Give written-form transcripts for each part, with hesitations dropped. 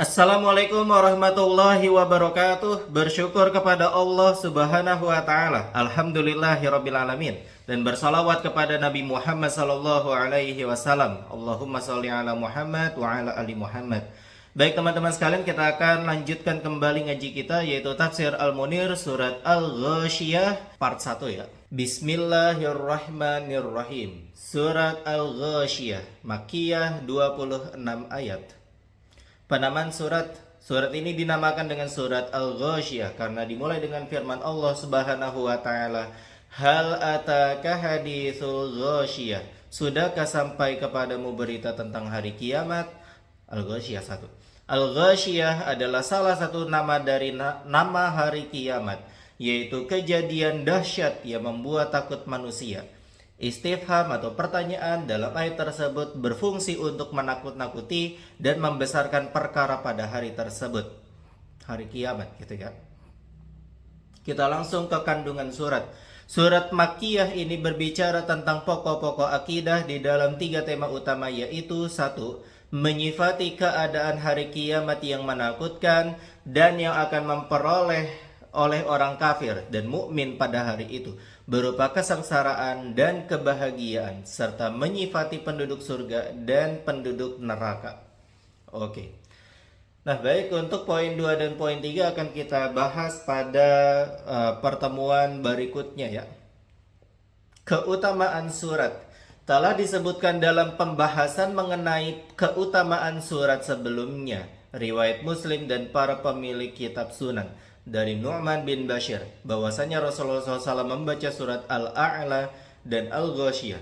Assalamualaikum warahmatullahi wabarakatuh. Bersyukur kepada Allah subhanahu wa ta'ala, alhamdulillahirabbil alamin. Dan bersalawat kepada Nabi Muhammad sallallahu alaihi wasallam. Allahumma sholli ala Muhammad wa ala ali Muhammad. Baik teman-teman sekalian, kita akan lanjutkan kembali ngaji kita, yaitu Tafsir Al-Munir surat Al-Ghasyiyah part 1 ya. Bismillahirrahmanirrahim. Surat Al-Ghasyiyah, Makkiyah, 26 ayat. Penamaan surat ini dinamakan dengan surat Al-Ghasyiyah karena dimulai dengan firman Allah Subhanahu wa taala, "Hal ataka haditsul ghasyiyah?" Sudahkah sampai kepadamu berita tentang hari kiamat? Al-Ghasyiyah 1. Al-Ghasyiyah adalah salah satu nama dari nama hari kiamat, yaitu kejadian dahsyat yang membuat takut manusia. Istifham atau pertanyaan dalam ayat tersebut berfungsi untuk menakut-nakuti dan membesarkan perkara pada hari tersebut, hari kiamat gitu ya. Kita langsung ke kandungan surat. Surat Makkiyah ini berbicara tentang pokok-pokok akidah di dalam 3 tema utama, yaitu 1. Menyifati keadaan hari kiamat yang menakutkan dan yang akan memperoleh oleh orang kafir dan mukmin pada hari itu, berupa kesengsaraan dan kebahagiaan, serta menyifati penduduk surga dan penduduk neraka. Oke. Nah, baik, untuk poin 2 dan poin 3 akan kita bahas pada pertemuan berikutnya ya. Keutamaan surat telah disebutkan dalam pembahasan mengenai keutamaan surat sebelumnya, riwayat Muslim dan para pemilik kitab Sunan dari Nu'man bin Bashir bahwasanya Rasulullah SAW membaca surat Al-A'la dan Al-Ghasyiyah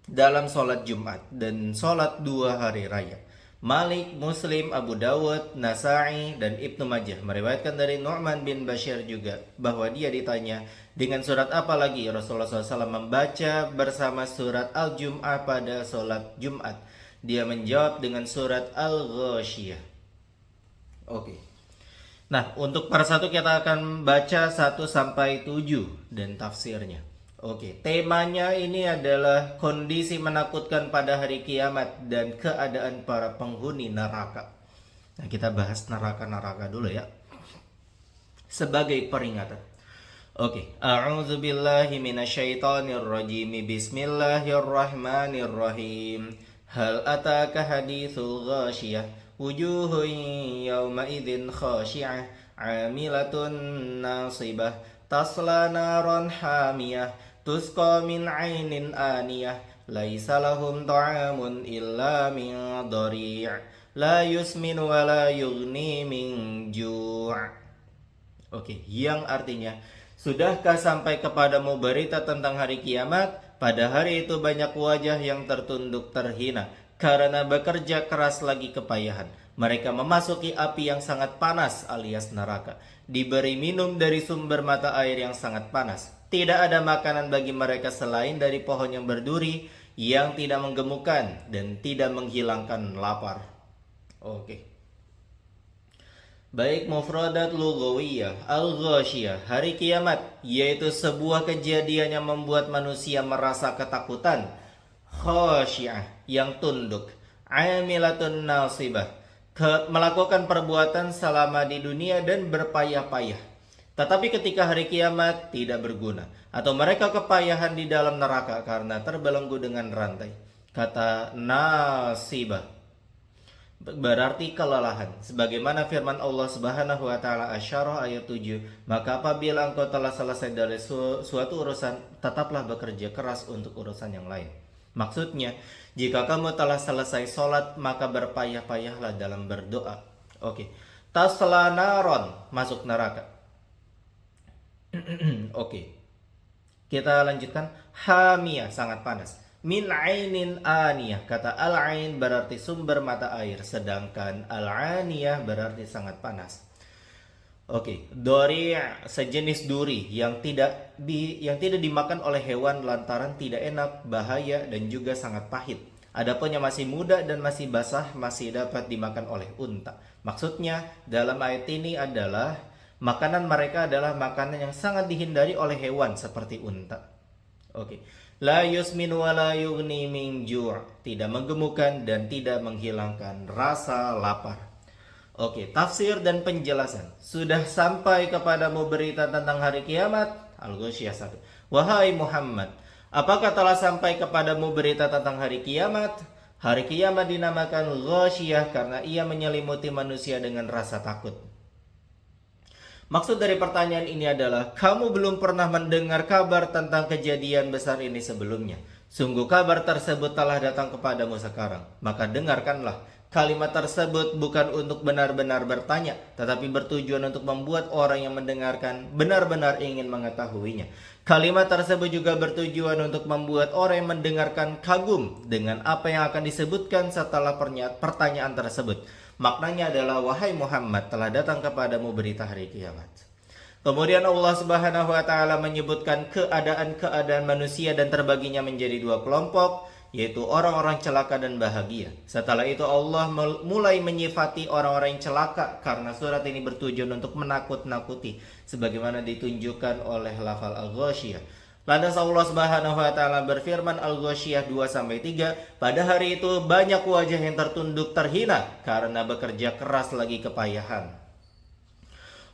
dalam sholat Jumat dan sholat 2 hari raya. Malik, Muslim, Abu Dawud, Nasa'i, dan Ibnu Majah meriwayatkan dari Nu'man bin Bashir juga bahwa dia ditanya, dengan surat apa lagi Rasulullah SAW membaca bersama surat Al-Jum'ah pada sholat Jumat? Dia menjawab dengan surat Al-Ghasyiyah. Oke. Nah, untuk per satu kita akan baca 1 sampai 7 dan tafsirnya. Oke, temanya ini adalah kondisi menakutkan pada hari kiamat dan keadaan para penghuni neraka. Nah, kita bahas neraka-neraka dulu ya, sebagai peringatan. Oke, a'udzubillahi minasyaitonirrajim. Bismillahirrahmanirrahim. Hal ataka haditsul ghasyiyah? Wujuhun yawma idzin khashi'ah 'amilatun nasibah tasla naran hamiyah tusqa min 'ainin aniyah laisa lahum ta'amun illa min dhari' la yusmin wa la yughni min ju'. Oke, yang artinya, sudahkah sampai kepadamu berita tentang hari kiamat? Pada hari itu banyak wajah yang tertunduk terhina karena bekerja keras lagi kepayahan. Mereka memasuki api yang sangat panas alias neraka, diberi minum dari sumber mata air yang sangat panas. Tidak ada makanan bagi mereka selain dari pohon yang berduri yang tidak menggemukkan dan tidak menghilangkan lapar. Oke. Baik, mufradat lughawiyah. Al-Ghasyiyah, hari kiamat, yaitu sebuah kejadian yang membuat manusia merasa ketakutan. Khasyiah, yang tunduk. Amilatun nasibah, melakukan perbuatan selama di dunia dan berpayah-payah. Tetapi ketika hari kiamat tidak berguna, atau mereka kepayahan di dalam neraka karena terbelenggu dengan rantai. Kata nasibah berarti kelelahan, sebagaimana firman Allah Subhanahu wa taala Asy-Syarah ayat 7, maka apabila engkau telah selesai dari suatu urusan, tetaplah bekerja keras untuk urusan yang lain. Maksudnya, jika kamu telah selesai sholat, maka berpayah-payahlah dalam berdoa. Oke. Tasla naron, masuk neraka. Oke. Kita lanjutkan. Hamiyah, sangat panas. Min ainin aniyah, kata al-ain berarti sumber mata air, sedangkan al-aniyah berarti sangat panas. Oke, dori, sejenis duri yang tidak dimakan oleh hewan lantaran tidak enak, bahaya, dan juga sangat pahit. Adapun yang masih muda dan masih basah masih dapat dimakan oleh unta. Maksudnya dalam ayat ini adalah makanan mereka adalah makanan yang sangat dihindari oleh hewan seperti unta. Oke. La yusmin wa la yughni min ju', tidak menggemukkan dan tidak menghilangkan rasa lapar. Oke, tafsir dan penjelasan. Sudah sampai kepadamu berita tentang hari kiamat? Al-Ghasyiyah 1. Wahai Muhammad, apakah telah sampai kepadamu berita tentang hari kiamat? Hari kiamat dinamakan Ghasyiyah karena ia menyelimuti manusia dengan rasa takut. Maksud dari pertanyaan ini adalah, kamu belum pernah mendengar kabar tentang kejadian besar ini sebelumnya. Sungguh kabar tersebut telah datang kepadamu sekarang. Maka dengarkanlah. Kalimat tersebut bukan untuk benar-benar bertanya, tetapi bertujuan untuk membuat orang yang mendengarkan benar-benar ingin mengetahuinya. Kalimat tersebut juga bertujuan untuk membuat orang yang mendengarkan kagum dengan apa yang akan disebutkan setelah pertanyaan tersebut. Maknanya adalah, wahai Muhammad, telah datang kepadamu berita hari kiamat. Kemudian Allah Subhanahu wa taala menyebutkan keadaan-keadaan manusia dan terbaginya menjadi dua kelompok, yaitu orang-orang celaka dan bahagia. Setelah itu Allah mulai menyifati orang-orang yang celaka karena surat ini bertujuan untuk menakut-nakuti sebagaimana ditunjukkan oleh lafal Al-Ghasyiyah. Lantas Allah Subhanahu wa taala berfirman, Al-Ghasyiyah 2-3, pada hari itu banyak wajah yang tertunduk terhina karena bekerja keras lagi kepayahan.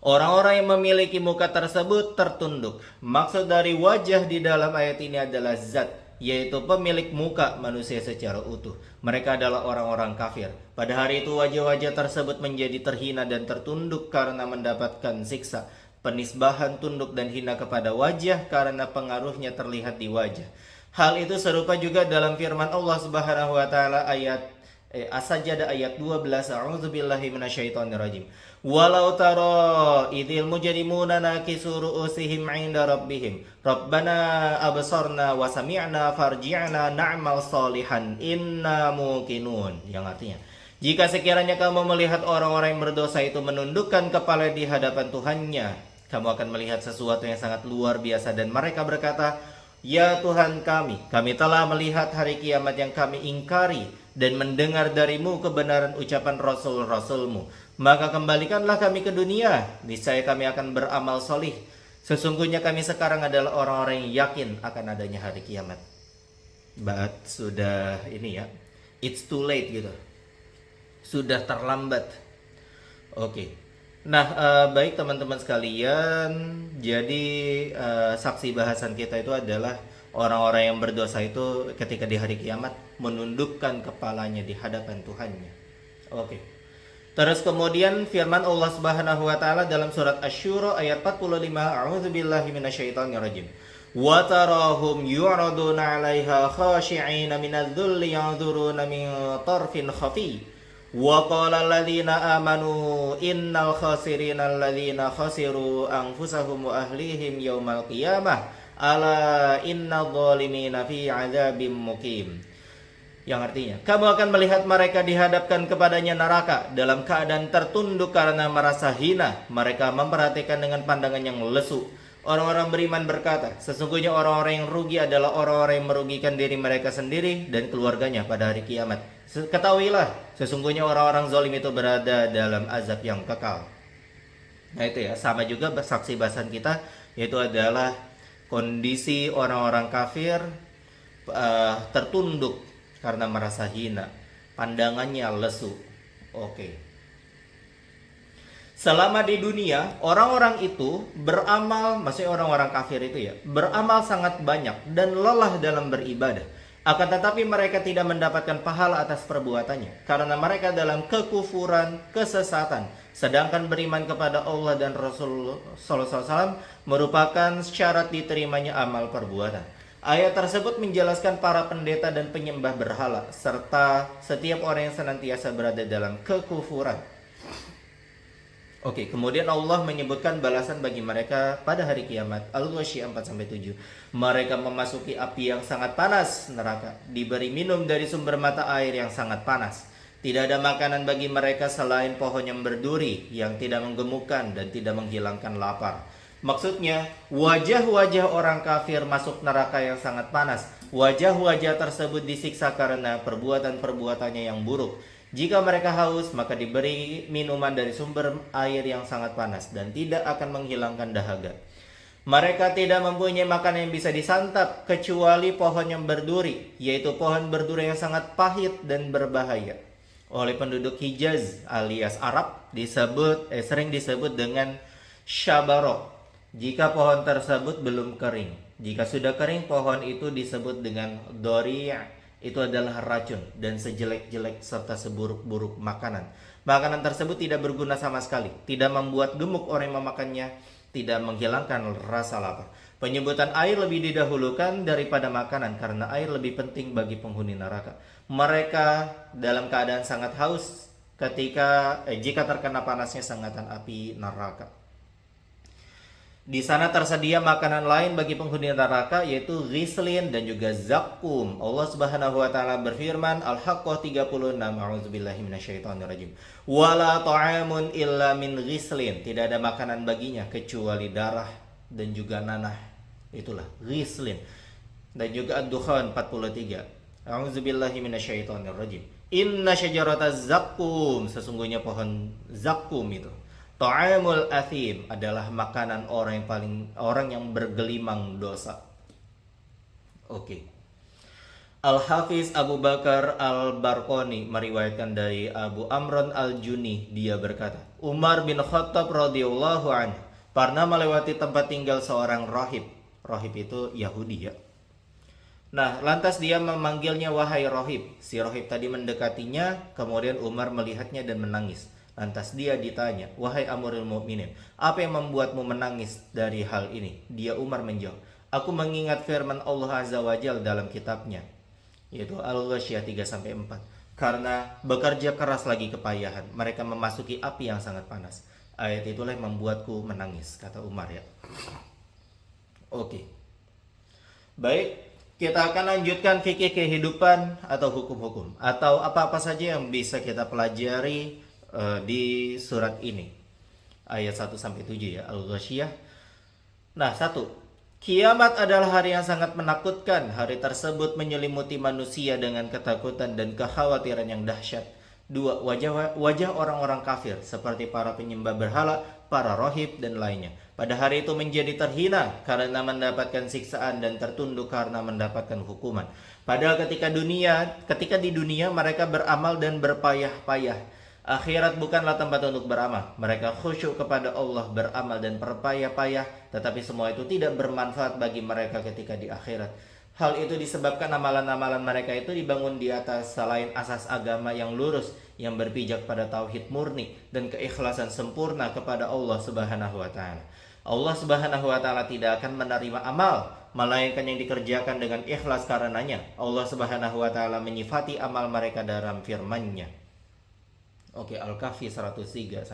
Orang-orang yang memiliki muka tersebut tertunduk. Maksud dari wajah di dalam ayat ini adalah zat, yaitu pemilik muka manusia secara utuh. Mereka adalah orang-orang kafir. Pada hari itu wajah-wajah tersebut menjadi terhina dan tertunduk karena mendapatkan siksa. Penisbahan tunduk dan hina kepada wajah karena pengaruhnya terlihat di wajah. Hal itu serupa juga dalam firman Allah Subhanahu wa taala ayat As-Sajdah ayat 12. A'udzubillahi minasyaitonirrajim. Walau tara idil mujrimuna nakisu ru'usihim 'inda rabbihim Rabbana absarna wa sami'na farji'na na'mal salihan inna muqinun. Yang artinya, jika sekiranya kamu melihat orang-orang yang berdosa itu menundukkan kepala di hadapan Tuhannya, kamu akan melihat sesuatu yang sangat luar biasa dan mereka berkata, ya Tuhan kami telah melihat hari kiamat yang kami ingkari dan mendengar darimu kebenaran ucapan Rasul-Rasulmu. Maka kembalikanlah kami ke dunia, niscaya kami akan beramal solih. Sesungguhnya kami sekarang adalah orang-orang yang yakin akan adanya hari kiamat. But sudah ini ya, it's too late gitu. Sudah terlambat. Oke. Nah, baik teman-teman sekalian, jadi saksi bahasan kita itu adalah orang-orang yang berdosa itu ketika di hari kiamat menundukkan kepalanya di hadapan Tuhannya. Oke. Terus kemudian firman Allah Subhanahu wa taala dalam surat Asy-Syura ayat 45, A'udzubillahi minasyaitonirrajim. Wa tarahum yu'raduna 'alaiha khashi'ina minadh-dhulli yanzuruna min tarfin khafi. Wa qala alladziina aamanu innal khasirina alladziina khasiru anfusahum wa ahlihim yaumal qiyamah ala innadh dhalimina fi 'adzabim muqim. Yang artinya, kamu akan melihat mereka dihadapkan kepadanya neraka dalam keadaan tertunduk karena merasa hina. Mereka memperhatikan dengan pandangan yang lesu. Orang-orang beriman berkata, sesungguhnya orang-orang yang rugi adalah orang-orang yang merugikan diri mereka sendiri dan keluarganya pada hari kiamat. Ketahuilah, sesungguhnya orang-orang zalim itu berada dalam azab yang kekal. Nah itu ya, sama juga saksi bahasan kita, yaitu adalah kondisi orang-orang kafir tertunduk karena merasa hina, pandangannya lesu. Oke. Selama di dunia, orang-orang itu beramal, maksudnya orang-orang kafir itu ya, beramal sangat banyak dan lelah dalam beribadah. Akan tetapi mereka tidak mendapatkan pahala atas perbuatannya karena mereka dalam kekufuran, kesesatan. Sedangkan beriman kepada Allah dan Rasul sallallahu alaihi wasallam merupakan syarat diterimanya amal perbuatan. Ayat tersebut menjelaskan para pendeta dan penyembah berhala serta setiap orang yang senantiasa berada dalam kekufuran. Oke, kemudian Allah menyebutkan balasan bagi mereka pada hari kiamat. Al-Ghasyiyah 4-7. Mereka memasuki api yang sangat panas neraka, diberi minum dari sumber mata air yang sangat panas. Tidak ada makanan bagi mereka selain pohon yang berduri yang tidak menggemukkan dan tidak menghilangkan lapar. Maksudnya, wajah-wajah orang kafir masuk neraka yang sangat panas. Wajah-wajah tersebut disiksa karena perbuatan-perbuatannya yang buruk. Jika mereka haus, maka diberi minuman dari sumber air yang sangat panas dan tidak akan menghilangkan dahaga. Mereka tidak mempunyai makanan yang bisa disantap kecuali pohon yang berduri, yaitu pohon berduri yang sangat pahit dan berbahaya. oleh penduduk Hijaz alias Arab sering disebut dengan syabaro jika pohon tersebut belum kering. Jika sudah kering, pohon itu disebut dengan dori', itu adalah racun dan sejelek-jelek serta seburuk-buruk makanan. Makanan tersebut tidak berguna sama sekali, tidak membuat gemuk orang yang memakannya, tidak menghilangkan rasa lapar. Penyebutan air lebih didahulukan daripada makanan karena air lebih penting bagi penghuni neraka. Mereka dalam keadaan sangat haus jika terkena panasnya sengatan api neraka. Di sana tersedia makanan lain bagi penghuni neraka yaitu ghislin dan juga zakum. Allah Subhanahu wa taala berfirman Al-Haqqah 36 A'udzubillahi minasyaitonirrajim. Wala ta'amun illa min ghislin. Tidak ada makanan baginya kecuali darah dan juga nanah. Itulah ghislin. Dan juga Ad-Dukhan 43. A'udzubillahi minasyaitonirrajim. Inna syajarataz zakum. Sesungguhnya pohon zakum itu ta'amul athim adalah makanan orang yang bergelimang dosa. Oke. Al-Hafiz Abu Bakar Al-Barqani meriwayatkan dari Abu Amran Al-Juni, dia berkata, Umar bin Khattab radhiyallahu anhu pernah melewati tempat tinggal seorang rahib. Rahib itu Yahudi ya. Nah, lantas dia memanggilnya wahai rahib. Si rahib tadi mendekatinya, kemudian Umar melihatnya dan menangis. Lantas dia ditanya, wahai Amirul Mukminin, apa yang membuatmu menangis dari hal ini? Dia Umar menjawab, aku mengingat firman Allah Azza wa Jalla dalam kitabnya, yaitu Al-Ghasyiyah 3-4. Karena bekerja keras lagi kepayahan, mereka memasuki api yang sangat panas. Ayat itulah yang membuatku menangis, kata Umar ya. Oke. Baik, kita akan lanjutkan fikih kehidupan atau hukum-hukum atau apa-apa saja yang bisa kita pelajari di surat ini ayat 1-7 ya, Al-Ghasyiyah. Nah, 1. Kiamat adalah hari yang sangat menakutkan. Hari tersebut menyelimuti manusia dengan ketakutan dan kekhawatiran yang dahsyat. 2. Wajah orang-orang kafir seperti para penyembah berhala, para rohib dan lainnya pada hari itu menjadi terhina karena mendapatkan siksaan dan tertunduk karena mendapatkan hukuman. Padahal ketika di dunia mereka beramal dan berpayah-payah. Akhirat bukanlah tempat untuk beramal. Mereka khusyuk kepada Allah, beramal dan berpayah-payah, tetapi semua itu tidak bermanfaat bagi mereka ketika di akhirat. Hal itu disebabkan amalan-amalan mereka itu dibangun di atas selain asas agama yang lurus, yang berpijak pada tauhid murni dan keikhlasan sempurna kepada Allah Subhanahu wa taala. Allah Subhanahu wa taala tidak akan menerima amal melainkan yang dikerjakan dengan ikhlas karenanya. Allah Subhanahu wa taala menyifati amal mereka dalam firman-Nya. Oke, Al-Kahfi 103-106.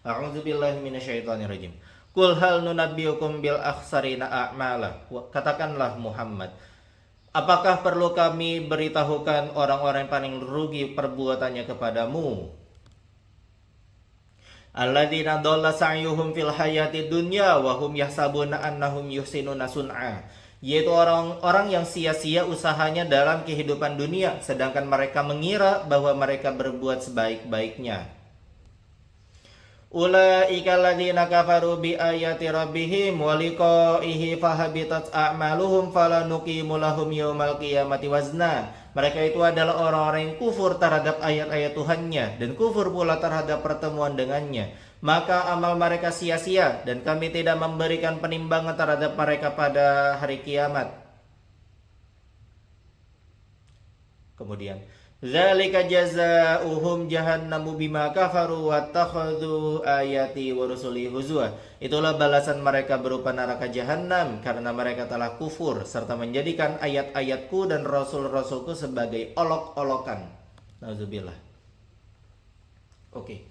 A'udzubillahi minasyaitonirrajim. Qul hal nunabbiukum bil akhsarina a'mala. Katakanlah Muhammad, apakah perlu kami beritahukan orang-orang yang paling rugi perbuatannya kepadamu? Alladzina dhalla sa'yuhum fil hayati dunya wa hum yahsabuna annahum yuhsinuna sun'a. Yaitu orang-orang yang sia-sia usahanya dalam kehidupan dunia, sedangkan mereka mengira bahwa mereka berbuat sebaik-baiknya. Ulaika alladzina kafaru bi ayati rabbihim wa liqa'ihi fahabitat a'maluhum fala nuqimu lahum yaumal qiyamati wazna. Mereka itu adalah orang-orang yang kufur terhadap ayat-ayat Tuhannya dan kufur pula terhadap pertemuan dengannya. Maka amal mereka sia-sia dan kami tidak memberikan penimbangan terhadap mereka pada hari kiamat. Kemudian, zalika jazaa'uhum jahannamu bima kafaru wattakhadhu ayati wa rusuli huzwa. Itulah balasan mereka berupa neraka jahanam karena mereka telah kufur serta menjadikan ayat-ayatku dan rasul-rasulku sebagai olok-olokan. Nauzubillah. Oke.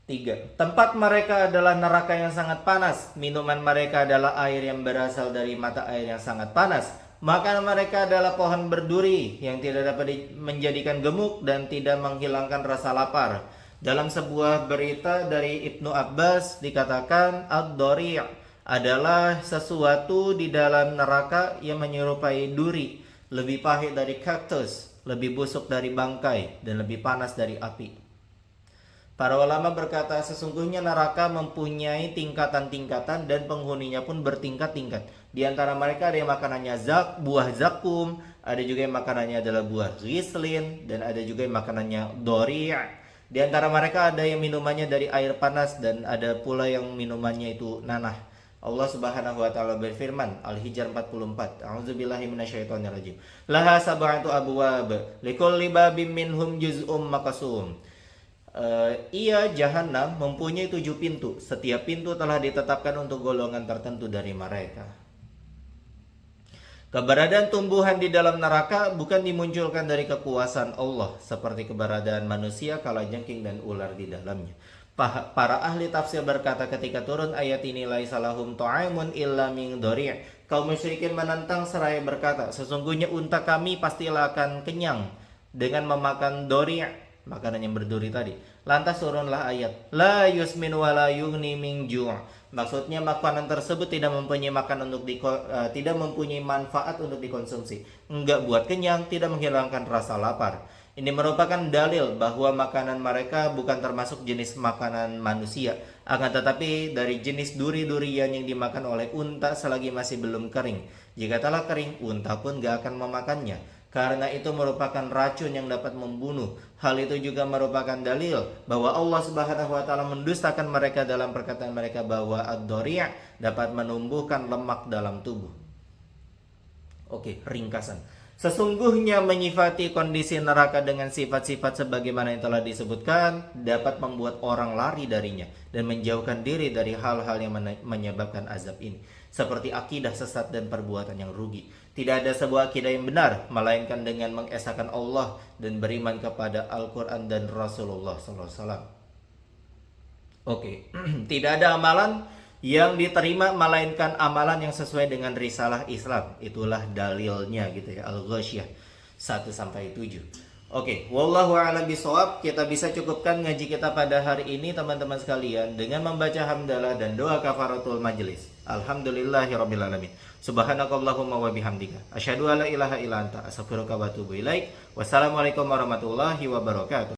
3. Tempat mereka adalah neraka yang sangat panas. Minuman mereka adalah air yang berasal dari mata air yang sangat panas. Makanan mereka adalah pohon berduri yang tidak dapat menjadikan gemuk dan tidak menghilangkan rasa lapar. Dalam sebuah berita dari Ibnu Abbas dikatakan ad-dori' adalah sesuatu di dalam neraka yang menyerupai duri, lebih pahit dari kaktus, lebih busuk dari bangkai, dan lebih panas dari api. Para ulama berkata sesungguhnya neraka mempunyai tingkatan-tingkatan dan penghuninya pun bertingkat-tingkat. Di antara mereka ada yang makanannya buah zakum, ada juga yang makanannya adalah buah ghislin, dan ada juga yang makanannya dori'. Di antara mereka ada yang minumannya dari air panas dan ada pula yang minumannya itu nanah. Allah Subhanahu wa taala berfirman, Al-Hijr 44. A'udzubillahi minasyaitonirrajim. Laha sab'atu abwab, likulli babim minhum juz'um maqsum. Ia jahanam mempunyai 7 pintu. Setiap pintu telah ditetapkan untuk golongan tertentu dari mereka. Keberadaan tumbuhan di dalam neraka bukan dimunculkan dari kekuasaan Allah seperti keberadaan manusia, kalajengking dan ular di dalamnya. Para ahli tafsir berkata ketika turun ayat ini laisa lahum ta'amun illa min dhari'. Kaum musyrikin menentang seraya berkata, sesungguhnya unta kami pastilah akan kenyang dengan memakan dhari', makanan yang berduri tadi. Lantas turunlah ayat la yusmin wa la yughni min ju'. Maksudnya makanan tersebut tidak mempunyai tidak mempunyai manfaat untuk dikonsumsi, enggak buat kenyang, tidak menghilangkan rasa lapar. Ini merupakan dalil bahwa makanan mereka bukan termasuk jenis makanan manusia, akan tetapi dari jenis duri-durian yang dimakan oleh unta selagi masih belum kering. Jika telah kering, unta pun gak akan memakannya, karena itu merupakan racun yang dapat membunuh. Hal itu juga merupakan dalil bahwa Allah Subhanahu wa taala mendustakan mereka dalam perkataan mereka bahwa ad-dhari' dapat menumbuhkan lemak dalam tubuh. Oke, ringkasan. Sesungguhnya menyifati kondisi neraka dengan sifat-sifat sebagaimana yang telah disebutkan dapat membuat orang lari darinya dan menjauhkan diri dari hal-hal yang menyebabkan azab ini, seperti akidah sesat dan perbuatan yang rugi. Tidak ada sebuah akidah yang benar melainkan dengan mengesahkan Allah dan beriman kepada Al-Quran dan Rasulullah SAW. Oke, tidak ada amalan yang diterima melainkan amalan yang sesuai dengan risalah Islam. Itulah dalilnya gitu ya, Al-Ghasyiyah 1-7. Oke, wallahu a'lam bishawab. Kita bisa cukupkan ngaji kita pada hari ini teman-teman sekalian dengan membaca hamdalah dan doa kafaratul majlis. Alhamdulillahirabbil alamin. Subhanakallahumma wa bihamdika asyhadu alla ilaha illa anta astaghfiruka wa atubu ilaik. Wassalamualaikum warahmatullahi wabarakatuh.